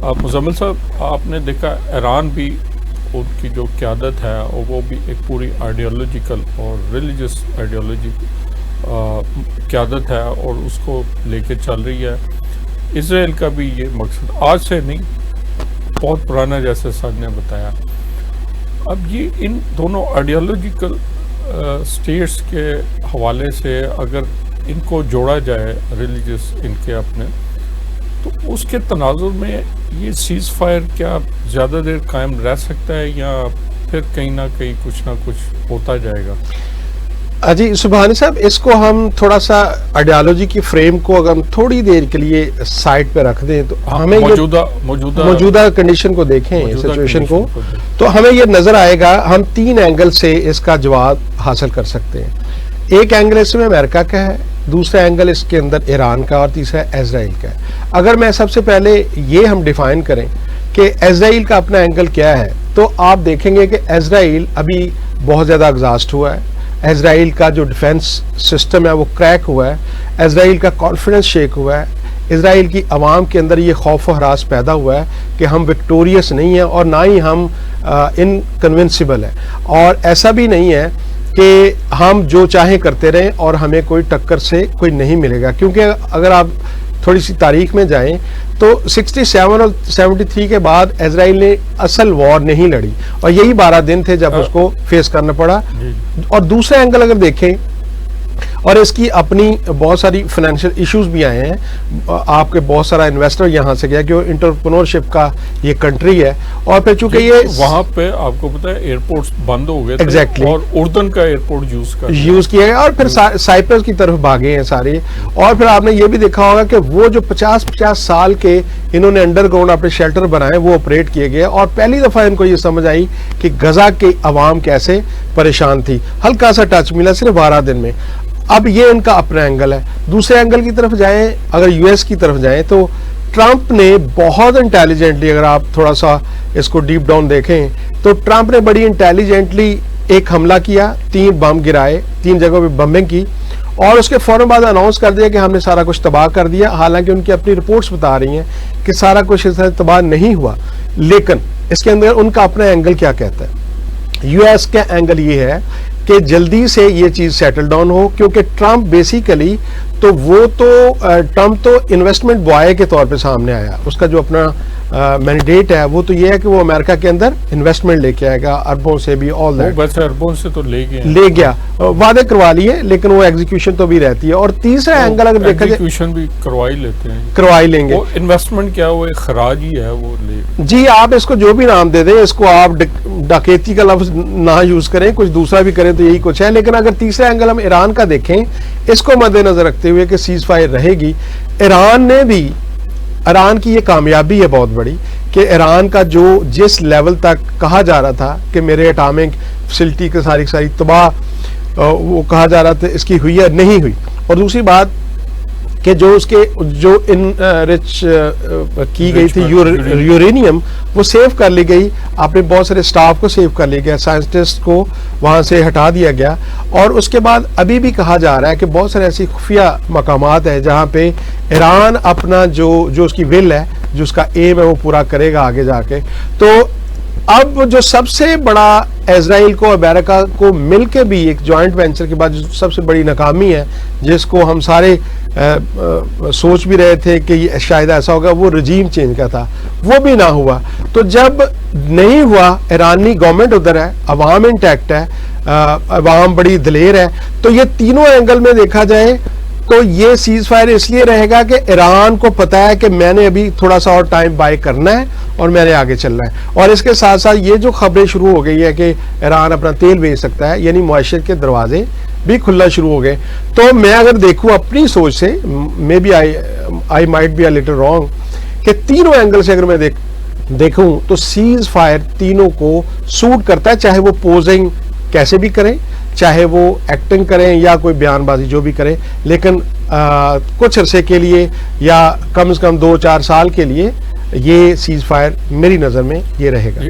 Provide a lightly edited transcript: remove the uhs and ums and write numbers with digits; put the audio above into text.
मुज़म्मिल साहब, आपने देखा ईरान भी उनकी जो क़यादत है और वो भी एक पूरी आइडियोलॉजिकल और रिलीजियस आइडियोलॉजी क़यादत है और उसको लेके चल रही है। इज़राइल का भी ये मकसद आज से नहीं, बहुत पुराना, जैसे सर ने बताया। अब ये इन दोनों आइडियोलॉजिकल स्टेट्स के हवाले से अगर इनको जोड़ा जाए, रिलीजियस इनके अपने, तो उसके तनाजुर में ये सीज़ फायर क्या ज़्यादा देर कायम रह सकता है या फिर कहीं ना कहीं कुछ ना कुछ होता जाएगा? जी सुबहानी साहब, इसको हम थोड़ा सा आइडियोलॉजी की फ्रेम को अगर हम थोड़ी देर के लिए साइड पे रख दें तो हमें मौजूदा कंडीशन को देखें, सिचुएशन को, तो हमें ये नजर आएगा हम 3 एंगल से इसका जवाब हासिल कर सकते हैं। एक एंगल इसमें अमेरिका का है, दूसरा एंगल इसके अंदर ईरान का और तीसरा इजराइल का है। अगर मैं सबसे पहले ये हम डिफाइन करें कि इजराइल का अपना एंगल क्या है, तो आप देखेंगे कि इजराइल अभी बहुत ज़्यादा एग्जॉस्ट हुआ है। इजराइल का जो डिफेंस सिस्टम है वो क्रैक हुआ है। इजराइल का कॉन्फिडेंस शेक हुआ है। इजराइल की आवाम के अंदर ये खौफ व हरास पैदा हुआ है कि हम विक्टोरियस नहीं हैं और ना ही हम इनकन्विंसिबल हैं, और ऐसा भी नहीं है कि हम जो चाहें करते रहें और हमें कोई टक्कर से कोई नहीं मिलेगा। क्योंकि अगर आप थोड़ी सी तारीख में जाएं तो 67 और 73 के बाद इजराइल ने असल वॉर नहीं लड़ी और यही 12 दिन थे जब उसको फेस करना पड़ा। और दूसरा एंगल अगर देखें, और इसकी अपनी बहुत सारी फाइनेंशियल इश्यूज भी आए हैं, आपके बहुत सारा इन्वेस्टर यहाँ से गया कि एंटरप्रेन्योरशिप का ये कंट्री है, और फिर चूंकि ये वहाँ पे आपको पता है एयरपोर्ट्स बंद हो गए एग्जैक्टली, और उर्दन का एयरपोर्ट यूज किया गया और फिर साइप्रस की तरफ भागे हैं सारे। और फिर आपने ये भी देखा होगा कि वो जो 50-50 साल के इन्होंने अंडरग्राउंड अपने शेल्टर बनाए वो ऑपरेट किए गए, और पहली दफा इनको ये समझ आई कि गजा की आवाम कैसे परेशान थी। हल्का सा टच मिला सिर्फ 12 दिन में। अब ये इनका अपना एंगल है। दूसरे एंगल की तरफ जाएं, अगर यूएस की तरफ जाएं, तो ट्रंप ने बहुत इंटेलिजेंटली, अगर आप थोड़ा सा इसको डीप डाउन देखें, तो ट्रंप ने बड़ी इंटेलिजेंटली एक हमला किया, 3 बम गिराए, 3 जगहों पे बम्बिंग की, और उसके फौरन बाद अनाउंस कर दिया कि हमने सारा कुछ तबाह कर दिया। हालांकि उनकी अपनी रिपोर्ट्स बता रही हैं कि सारा कुछ इस तरह तबाह नहीं हुआ, लेकिन इसके अंदर उनका अपना एंगल क्या कहता है। यूएस का एंगल ये है कि जल्दी से ये चीज सेटल डाउन हो, क्योंकि ट्रंप बेसिकली ट्रंप तो इन्वेस्टमेंट बॉय के तौर पे सामने आया। उसका जो अपना मैंडेट है वो तो ये है कि वो अमेरिका के अंदर इन्वेस्टमेंट लेके आएगा, अरबों से भी, ऑल दैट। वैसे अरबों से तो ले गया, वादे करवा लिए, लेकिन वो एग्जीक्यूशन तो भी रहती है। और तीसरा एंगल अगर देखा जाए, एग्जीक्यूशन भी करवाई लेते हैं, करवाई लेंगे। इन्वेस्टमेंट क्या वो एक खराज ही है, वो ले जी, आप इसको जो भी नाम दे दें, इसको आप डकैती का लफ्ज ना यूज करें, कुछ दूसरा भी करें तो यही कुछ है। लेकिन अगर तीसरा एंगल हम ईरान का देखें, इसको मद्देनजर रखते हुए कि सीज फायर रहेगी, ईरान की ये कामयाबी है बहुत बड़ी कि ईरान का जो जिस लेवल तक कहा जा रहा था कि मेरे एटॉमिक फैसिलिटी की सारी तबाह, वो कहा जा रहा था, इसकी हुई है, नहीं हुई। और दूसरी बात कि जो रिच की गई थी यूरेनियम, वो सेव कर ली गई, आपने बहुत सारे स्टाफ को सेव कर लिया गया, साइंटिस्ट को वहां से हटा दिया गया। और उसके बाद अभी भी कहा जा रहा है कि बहुत सारे ऐसी खुफिया मकामात है जहां पे ईरान अपना जो उसकी विल है, जो उसका एम है, वो पूरा करेगा आगे जाके। तो अब जो सबसे बड़ा इजराइल को अमेरिका को मिलके भी एक जॉइंट वेंचर के बाद जो सबसे बड़ी नाकामी है, जिसको हम सारे सोच भी रहे थे कि ये शायद ऐसा होगा, वो रजीम चेंज का था, वो भी ना हुआ। तो जब नहीं हुआ, ईरानी गवर्नमेंट उधर है, अवाम इंटैक्ट है, अवाम बड़ी दिलेर है, तो ये तीनों एंगल में देखा जाए तो ये सीज फायर इसलिए रहेगा कि ईरान को पता है कि मैंने अभी थोड़ा सा और टाइम बाय करना है और मैंने आगे चलना है। और इसके साथ साथ ये जो खबरें शुरू हो गई है कि ईरान अपना तेल बेच सकता है, यानी मुआशरत के दरवाजे भी खुलना शुरू हो गए। तो मैं अगर देखूं अपनी सोच से, maybe I might be a little wrong, कि तीनों एंगल से अगर मैं देखूं तो सीज फायर तीनों को सूट करता है, चाहे वो पोजिंग कैसे भी करें, चाहे वो एक्टिंग करें या कोई बयानबाजी जो भी करें। लेकिन कुछ अरसे के लिए या कम से कम 2-4 साल के लिए ये सीज फायर मेरी नज़र में ये रहेगा।